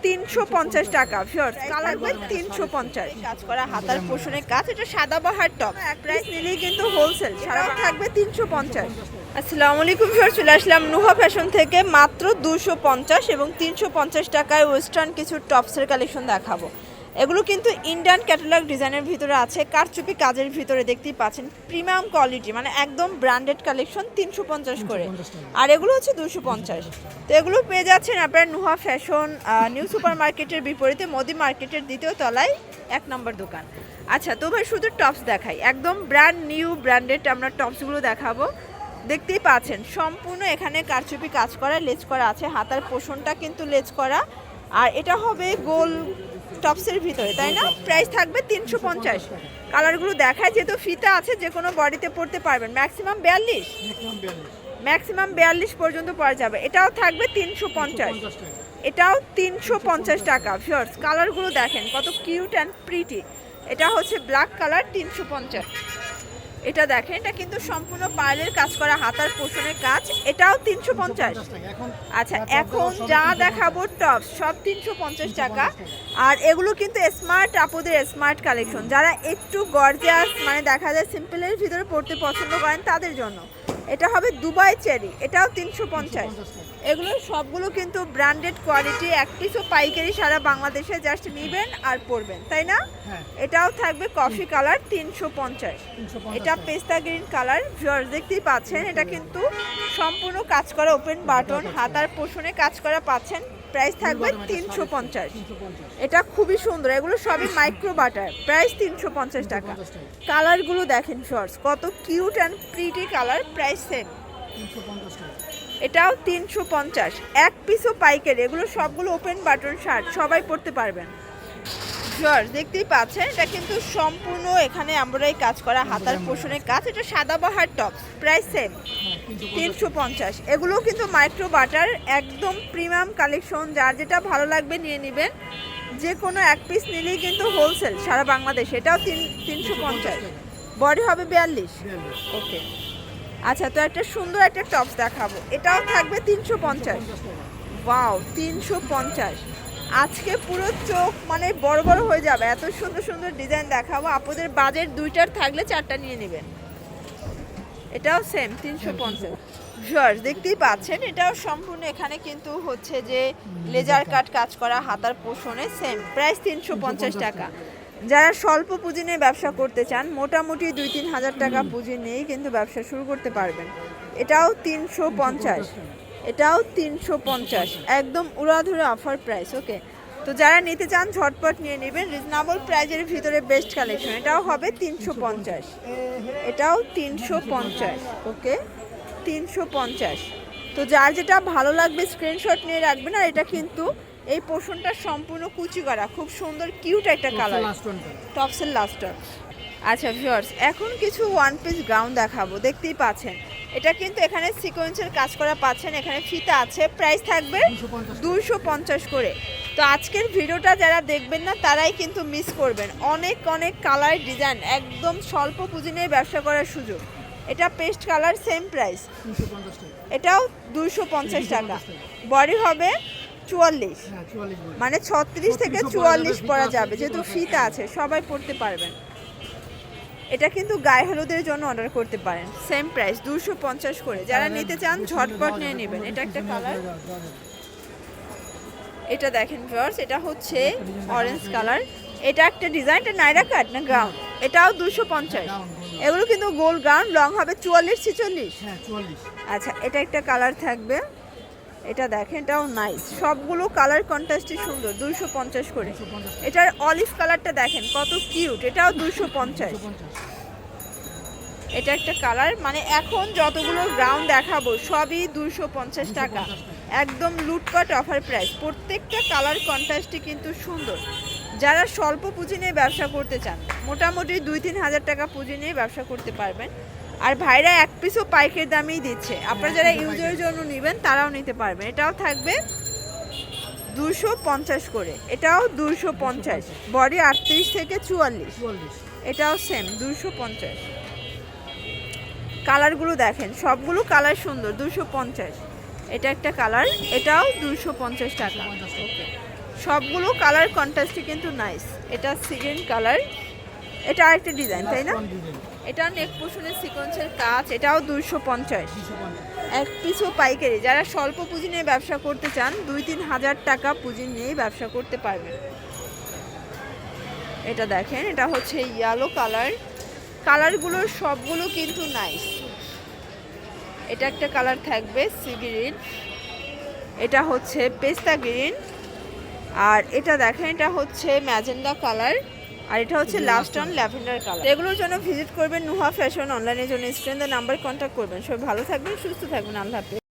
350 টাকা। Viewers colour by 350, কাজ করা হাতার পোষণের কাজ, এটা সাদাবাহার টপ, এক প্রাইস নিলেই কিন্তু হোলসেল, সারা থাকবে 350। আসসালামু আলাইকুম ভিউয়ার্স, চলে আসলাম নুহা ফ্যাশন থেকে। মাত্র 250 এবং 350 টাকায় ওয়েস্টার্ন কিছু টপসের কালেকশন দেখাবো। এগুলো কিন্তু ইন্ডিয়ান ক্যাটালগ ডিজাইনের ভিতরে আছে, কারচুপি কাজের ভিতরে দেখতেই পাচ্ছেন, প্রিমিয়াম কোয়ালিটি, মানে একদম ব্র্যান্ডেড কালেকশন, 350 করে। আর এগুলো হচ্ছে 250। তো এগুলো পেয়ে যাচ্ছেন আপনার নুহা ফ্যাশন নিউ সুপার মার্কেটের বিপরীতে মোদি মার্কেটের দ্বিতীয় তলায় 1 নম্বর দোকান। আচ্ছা, তো ভাই শুধু টপস দেখাই, একদম ব্র্যান্ড নিউ ব্র্যান্ডেড আমরা টপসগুলো দেখাবো। দেখতেই পাচ্ছেন সম্পূর্ণ এখানে কারচুপি কাজ করা, লেজ করা আছে, হাতার পোষণটা কিন্তু লেজ করা। আর এটা হবে গোল টপসের ভিতরে, তাই না? প্রাইস থাকবে 350। কালারগুলো দেখায়, যেহেতু ফিতা আছে, যে কোনো বডিতে পরতে পারবেন। ম্যাক্সিমাম 42 পর্যন্ত পরা যাবে। এটাও থাকবে 350, এটাও 350 টাকা। ভিউয়ার্স কালারগুলো দেখেন কত কিউট অ্যান্ড প্রিটি। এটা হচ্ছে ব্ল্যাক কালার, 350। এটা দেখেন, এটা কিন্তু সম্পূর্ণ পার্লের কাজ করা, হাতার পোষণের কাজ, এটাও 350। আচ্ছা, এখন যা দেখাবো টপ সব 350 টাকা। আর এগুলো কিন্তু স্মার্ট আপুদের স্মার্ট কালেকশন, যারা একটু গর্জিয়াস, মানে দেখা যায় সিম্পলের ভিতরে পড়তে পছন্দ করেন তাদের জন্য। এটা হবে দুবাই চেরি, এটাও 350। এগুলো সবগুলো কিন্তু ব্র্যান্ডেড কোয়ালিটি, এক পিসও পাইকারি, সারা বাংলাদেশে জাস্ট নেবেন আর পরবেন, তাই না? এটাও থাকবে কফি কালার, 350। এটা পেস্তা গ্রিন কালার। ভিউয়ার্স দেখতেই পাচ্ছেন, এটা কিন্তু সম্পূর্ণ কাজ করা, ওপেন বাটন, হাতার পোষণে কাজ করা পাচ্ছেন। প্রাইস থাকবে 350। এটা খুবই সুন্দর, এগুলো সবই মাইক্রো বাটার, প্রাইস 350 টাকা। কালারগুলো দেখেন ভিউয়ার্স, কত cute and pretty colour, price same. এটাও 350, এক পিসও পাইকারি। এগুলো সবগুলো ওপেন বাটন শার্ট, সবাই পরতে পারবেন। ভিউয়ার্স দেখতেই পাচ্ছেন, এটা কিন্তু সম্পূর্ণ এখানে এমব্রয়ডারি কাজ করা, হাতার পোষণের কাজ, এটা সাদাবাহার টপ, প্রাইস সেম 350। এগুলো কিন্তু মাইক্রো বাটার, একদম প্রিমিয়াম কালেকশন, যার যেটা ভালো লাগবে নিয়ে নেবেন। যে কোনো এক পিস নিলেই কিন্তু হোলসেল, সারা বাংলাদেশে। এটাও 350, বডি হবে 42। ওকে, আচ্ছা, তো একটা সুন্দর একটা টপস দেখাবো, এটাও থাকবে 350। ওয়াও, 350। আজকে পুরো চোখ মানে বড় বড় হয়ে যাবে, এত সুন্দর সুন্দর ডিজাইন দেখাবো। আপনাদের বাজেট 2টার থাকলে 4টা নিয়ে নেবেন। এটাও সেম 350। ভিউয়ার্স দেখতেই পাচ্ছেন, এটাও সম্পূর্ণ এখানে কিন্তু হচ্ছে যে লেজার কাট কাজ করা, হাতার পোষণে, সেম প্রাইস 350 টাকা। যারা স্বল্প পুঁজি নিয়ে ব্যবসা করতে চান, মোটামুটি 2-3 হাজার টাকা পুঁজি নিয়েই কিন্তু ব্যবসা শুরু করতে পারবেন। এটাও 350, এটাও 350, একদম উড়াধুরে অফার প্রাইস। ওকে, তো যারা নিতে চান ঝটপট নিয়ে নেবেন, রিজনেবল প্রাইজের ভিতরে বেস্ট কালেকশন। এটাও হবে 350, এটাও 350। ওকে, 350। তো যার যেটা ভালো লাগবে স্ক্রিনশট নিয়ে রাখবেন। আর এটা কিন্তু এই পোর্শনটা সম্পূর্ণ কুচি করা, খুব সুন্দর কিউট একটা কালার, টপসের লাস্টার। আচ্ছা ভিউয়ার্স, এখন কিছু ওয়ান পিস গাউন দেখাবো। দেখতেই পাচ্ছেন, এটা কিন্তু এখানে সিকোয়েন্সের কাজ করা পাচ্ছেন, এখানে ফিতা আছে। প্রাইস থাকবে 250 করে। তো আজকের ভিডিওটা যারা দেখবেন না তারাই কিন্তু মিস করবেন, অনেক অনেক কালার ডিজাইন, একদম স্বল্প পুঁজি নিয়ে ব্যবসা করার সুযোগ। এটা পেস্ট কালার, সেম প্রাইস, এটাও 250 টাকা। বডি হবে 44, মানে 36 থেকে 44 পরা যাবে, যেহেতু ফিতা আছে, সবাই পরতে পারবেন। এটা কিন্তু গায়ে হলুদের জন্য অর্ডার করতে পারেন, সেম প্রাইস 250 করে। যারা নিতে চান ঝটপট নিয়ে নেবেন। এটা একটা কালার, এটা দেখেন ভিউয়ার্স, এটা হচ্ছে অরেঞ্জ কালার। এটা একটা ডিজাইন, এটা নাইরা কাট না গাউন, এটাও 250। এগুলো কিন্তু গোল গাউন, লং হবে 44-46। আচ্ছা, এটা একটা কালার থাকবে, এটা দেখেন, এটাও নাইস, সবগুলো কালার কন্ট্রাস্টই সুন্দর, 250 করে। এটার অলিভ কালারটা দেখেন কত কিউট, এটাও 250। এটা একটা কালার, মানে এখন যতগুলো গাউন দেখাবো সবই 250 টাকা, একদম লুটপাট অফার প্রাইস। প্রত্যেকটা কালার কন্ট্রাস্টই কিন্তু সুন্দর। যারা স্বল্প পুঁজি নিয়ে ব্যবসা করতে চান, মোটামুটি 2-3 হাজার টাকা পুঁজি নিয়ে ব্যবসা করতে পারবেন। আর ভাইরা এক পিসও পাইকারি দামেই দিচ্ছে, আপনারা যারা ইউজের জন্য নেবেন তারাও নিতে পারবেন। এটাও থাকবে 250 করে, এটাও 250। বডি 38 থেকে 44, এটাও সেম 250। কালারগুলো দেখেন, সবগুলো কালার সুন্দর, 250। এটা একটা কালার, এটাও 250 টাকা। সবগুলো কালার কন্ট্রাস্টে কিন্তু নাইস। এটা সি গ্রিন কালার, এটা আরেকটা ডিজাইন তাই না? এটা নেক পোর্শনের সিকোয়েন্সের কাজ, এটাও 250 এক পিসও পাইকারি। যারা স্বল্প পুঁজি নিয়ে ব্যবসা করতে চান 2-3 হাজার টাকা পুঁজি নিয়েই ব্যবসা করতে পারবেন। এটা দেখেন, এটা হচ্ছে ইয়েলো কালার, কালারগুলো সবগুলো কিন্তু নাইস। এটা একটা কালার থাকবে সি গ্রিন, এটা হচ্ছে পেস্তা গ্রিন, আর এটা দেখেন এটা হচ্ছে ম্যাজেন্ডা কালার, আর এটা হচ্ছে লাস্ট অন ল্যাভেন্ডার কালার। এগুলোর জন্য ভিজিট করবেন নুহা ফ্যাশন অনলাইনের জন্য স্ক্রিনে নাম্বার কন্ট্যাক্ট করবেন। সবাই ভালো থাকবেন, সুস্থ থাকবেন, আল্লাহ হাফেজ।